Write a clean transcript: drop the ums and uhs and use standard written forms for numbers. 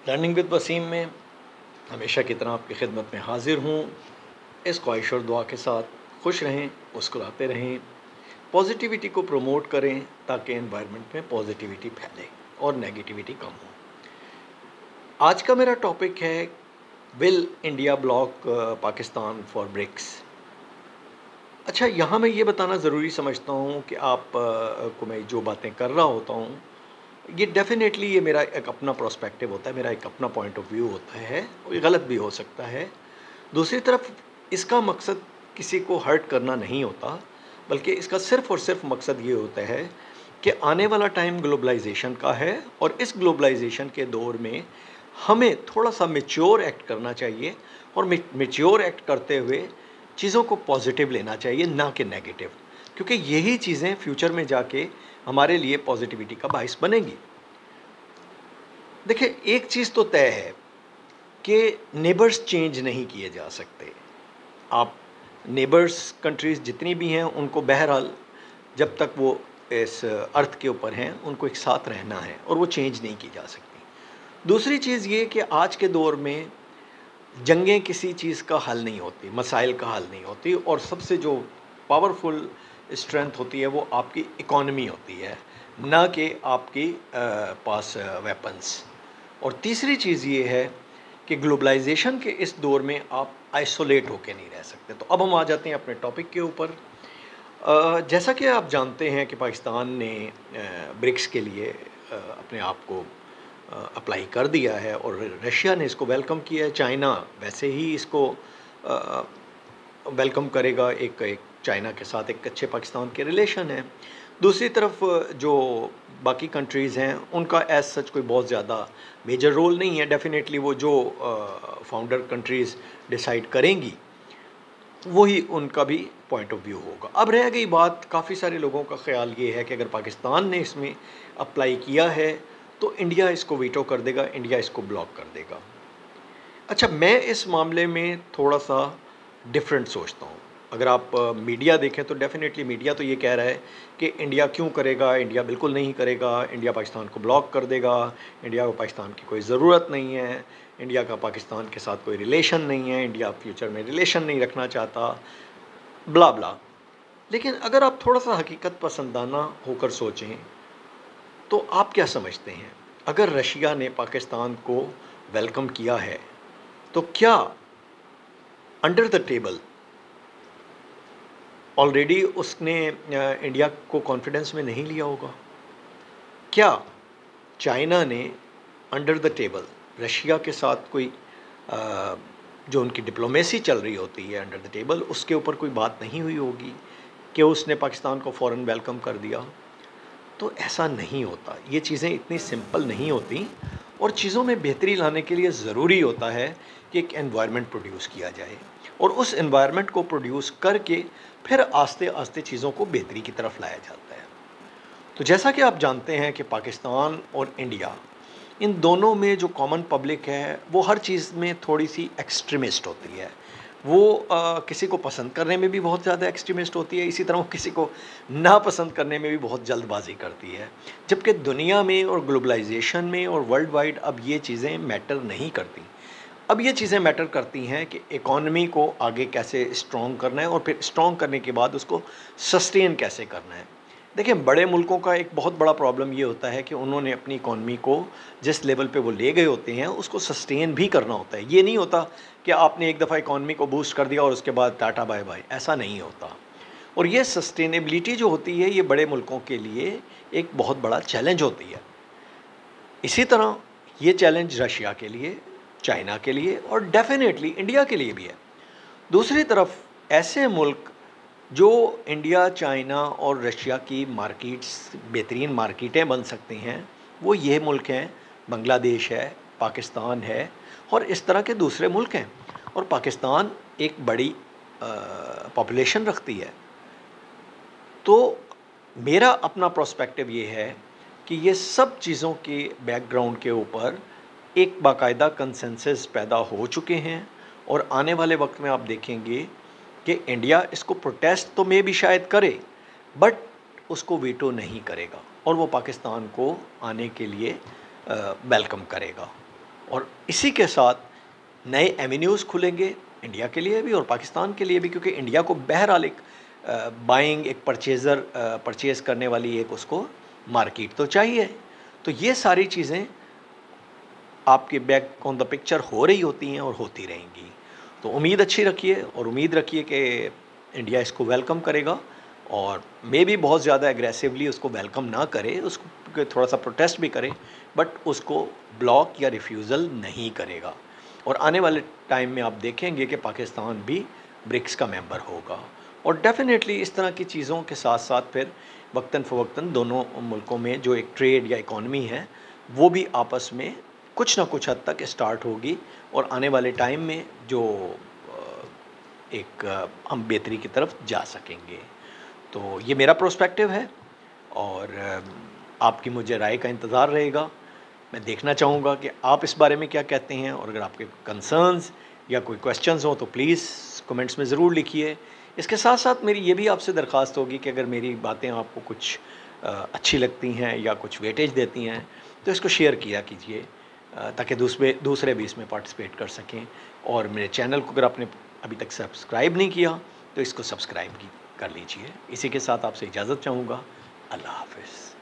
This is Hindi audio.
लर्निंग विद वसीम में हमेशा की तरह आपकी खिदमत में हाजिर हूँ। इस ख्वाहिश और दुआ के साथ खुश रहें, मुस्कुराते रहें, पॉजिटिविटी को प्रमोट करें ताकि एनवायरनमेंट में पॉजिटिविटी फैले और नेगेटिविटी कम हो। आज का मेरा टॉपिक है will India block Pakistan for BRICS. अच्छा, यहाँ मैं ये बताना ज़रूरी समझता हूँ कि आप को मैं जो बातें कर रहा होता हूँ, ये डेफिनेटली ये मेरा एक अपना पर्सपेक्टिव होता है, मेरा एक अपना पॉइंट ऑफ व्यू होता है और ये गलत भी हो सकता है। दूसरी तरफ इसका मकसद किसी को हर्ट करना नहीं होता, बल्कि इसका सिर्फ़ और सिर्फ मकसद ये होता है कि आने वाला टाइम ग्लोबलाइजेशन का है और इस ग्लोबलाइजेशन के दौर में हमें थोड़ा सा मैच्योर एक्ट करना चाहिए और मैच्योर एक्ट करते हुए चीज़ों को पॉजिटिव लेना चाहिए, ना कि नेगेटिव, क्योंकि यही चीज़ें फ्यूचर में जाके हमारे लिए पॉजिटिविटी का बाइस बनेगी। देखिए, एक चीज़ तो तय है कि नेबर्स चेंज नहीं किए जा सकते। आप नेबर्स कंट्रीज़ जितनी भी हैं उनको बहरहाल जब तक वो इस अर्थ के ऊपर हैं उनको एक साथ रहना है और वो चेंज नहीं की जा सकती। दूसरी चीज़ ये कि आज के दौर में जंगें किसी चीज़ का हल नहीं होती, मसाइल का हल नहीं होती, और सबसे जो पावरफुल स्ट्रेंथ होती है वो आपकी इकॉनमी होती है, ना कि आपकी पास वेपन्स। और तीसरी चीज़ ये है कि ग्लोबलाइजेशन के इस दौर में आप आइसोलेट होके नहीं रह सकते। तो अब हम आ जाते हैं अपने टॉपिक के ऊपर। जैसा कि आप जानते हैं कि पाकिस्तान ने ब्रिक्स के लिए अपने आप को अप्लाई कर दिया है और रशिया ने इसको वेलकम किया है। चाइना वैसे ही इसको वेलकम करेगा। एक चाइना के साथ एक अच्छे पाकिस्तान के रिलेशन है। दूसरी तरफ जो बाकी कंट्रीज़ हैं उनका एज सच कोई बहुत ज़्यादा मेजर रोल नहीं है। डेफिनेटली वो जो फाउंडर कंट्रीज़ डिसाइड करेंगी वही उनका भी पॉइंट ऑफ व्यू होगा। अब रह गई बात, काफ़ी सारे लोगों का ख्याल ये है कि अगर पाकिस्तान ने इसमें अप्लाई किया है तो इंडिया इसको वीटो कर देगा, इंडिया इसको ब्लॉक कर देगा। अच्छा, मैं इस मामले में थोड़ा सा डिफरेंट सोचता हूँ। अगर आप मीडिया देखें तो डेफिनेटली मीडिया तो ये कह रहा है कि इंडिया क्यों करेगा, इंडिया बिल्कुल नहीं करेगा, इंडिया पाकिस्तान को ब्लॉक कर देगा, इंडिया को पाकिस्तान की कोई ज़रूरत नहीं है, इंडिया का पाकिस्तान के साथ कोई रिलेशन नहीं है, इंडिया फ्यूचर में रिलेशन नहीं रखना चाहता, ब्ला ब्ला। लेकिन अगर आप थोड़ा सा हकीकत पसंदाना होकर सोचें तो आप क्या समझते हैं, अगर रशिया ने पाकिस्तान को वेलकम किया है तो क्या अंडर द टेबल ऑलरेडी उसने इंडिया को कॉन्फिडेंस में नहीं लिया होगा? क्या चाइना ने अंडर द टेबल रशिया के साथ कोई जो उनकी डिप्लोमेसी चल रही होती है अंडर द टेबल, उसके ऊपर कोई बात नहीं हुई होगी कि उसने पाकिस्तान को फ़ौरन वेलकम कर दिया? तो ऐसा नहीं होता। ये चीज़ें इतनी सिंपल नहीं होती और चीज़ों में बेहतरी लाने के लिए ज़रूरी होता है कि एक एनवायरनमेंट प्रोड्यूस किया जाए और उस एनवायरनमेंट को प्रोड्यूस करके फिर आस्ते आस्ते चीज़ों को बेहतरी की तरफ लाया जाता है। तो जैसा कि आप जानते हैं कि पाकिस्तान और इंडिया, इन दोनों में जो कॉमन पब्लिक है वो हर चीज़ में थोड़ी सी एक्सट्रीमिस्ट होती है। वो किसी को पसंद करने में भी बहुत ज़्यादा एक्सट्रीमिस्ट होती है, इसी तरह वो किसी को नापसंद करने में भी बहुत जल्दबाजी करती है। जबकि दुनिया में और ग्लोबलाइजेशन में और वर्ल्ड वाइड अब ये चीज़ें मैटर नहीं करती। अब ये चीज़ें मैटर करती हैं कि इकॉनमी को आगे कैसे स्ट्रॉन्ग करना है और फिर स्ट्रॉन्ग करने के बाद उसको सस्टेन कैसे करना है। देखिए, बड़े मुल्कों का एक बहुत बड़ा प्रॉब्लम ये होता है कि उन्होंने अपनी इकॉनमी को जिस लेवल पे वो ले गए होते हैं उसको सस्टेन भी करना होता है। ये नहीं होता कि आपने एक दफ़ा इकॉनमी को बूस्ट कर दिया और उसके बाद टाटा बाय बाय, ऐसा नहीं होता। और ये सस्टेनेबिलिटी जो होती है ये बड़े मुल्कों के लिए एक बहुत बड़ा चैलेंज होती है। इसी तरह ये चैलेंज रशिया के लिए, चाइना के लिए और डेफिनेटली इंडिया के लिए भी है। दूसरी तरफ ऐसे मुल्क जो इंडिया, चाइना और रशिया की मार्केट्स बेहतरीन मार्केटें बन सकती हैं, वो ये मुल्क हैं, बांग्लादेश है, पाकिस्तान है और इस तरह के दूसरे मुल्क हैं। और पाकिस्तान एक बड़ी पॉपुलेशन रखती है। तो मेरा अपना पर्सपेक्टिव ये है कि ये सब चीज़ों के बैकग्राउंड के ऊपर एक बाकायदा कंसेंसस पैदा हो चुके हैं और आने वाले वक्त में आप देखेंगे कि इंडिया इसको प्रोटेस्ट तो में भी शायद करे, बट उसको वीटो नहीं करेगा और वो पाकिस्तान को आने के लिए वेलकम करेगा। और इसी के साथ नए एवेन्यूज़ खुलेंगे इंडिया के लिए भी और पाकिस्तान के लिए भी, क्योंकि इंडिया को बहरहाल एक बाइंग, एक परचेज़ करने वाली एक उसको मार्केट तो चाहिए। तो ये सारी चीज़ें आपके बैक ऑन द पिक्चर हो रही होती हैं और होती रहेंगी। तो उम्मीद अच्छी रखिए और उम्मीद रखिए कि इंडिया इसको वेलकम करेगा और मे भी बहुत ज़्यादा एग्रेसिवली उसको वेलकम ना करे, उसको थोड़ा सा प्रोटेस्ट भी करे, बट उसको ब्लॉक या रिफ्यूज़ल नहीं करेगा। और आने वाले टाइम में आप देखेंगे कि पाकिस्तान भी ब्रिक्स का मेंबर होगा और डेफिनेटली इस तरह की चीज़ों के साथ साथ फिर वक्तन फ़वक्तन दोनों मुल्कों में जो एक ट्रेड या इकॉनमी है वो भी आपस में कुछ ना कुछ हद तक स्टार्ट होगी और आने वाले टाइम में जो हम बेहतरी की तरफ जा सकेंगे। तो ये मेरा प्रोस्पेक्टिव है और आपकी मुझे राय का इंतज़ार रहेगा। मैं देखना चाहूँगा कि आप इस बारे में क्या कहते हैं और अगर आपके कंसर्न्स या कोई क्वेश्चंस हों तो प्लीज़ कमेंट्स में ज़रूर लिखिए। इसके साथ साथ मेरी ये भी आपसे दरख्वास्त होगी कि अगर मेरी बातें आपको कुछ अच्छी लगती हैं या कुछ वेटेज देती हैं तो इसको शेयर किया कीजिए ताकि दूसरे भी इसमें पार्टिसिपेट कर सकें। और मेरे चैनल को अगर आपने अभी तक सब्सक्राइब नहीं किया तो इसको सब्सक्राइब कर लीजिए। इसी के साथ आपसे इजाज़त चाहूँगा। अल्लाह हाफ़िज़।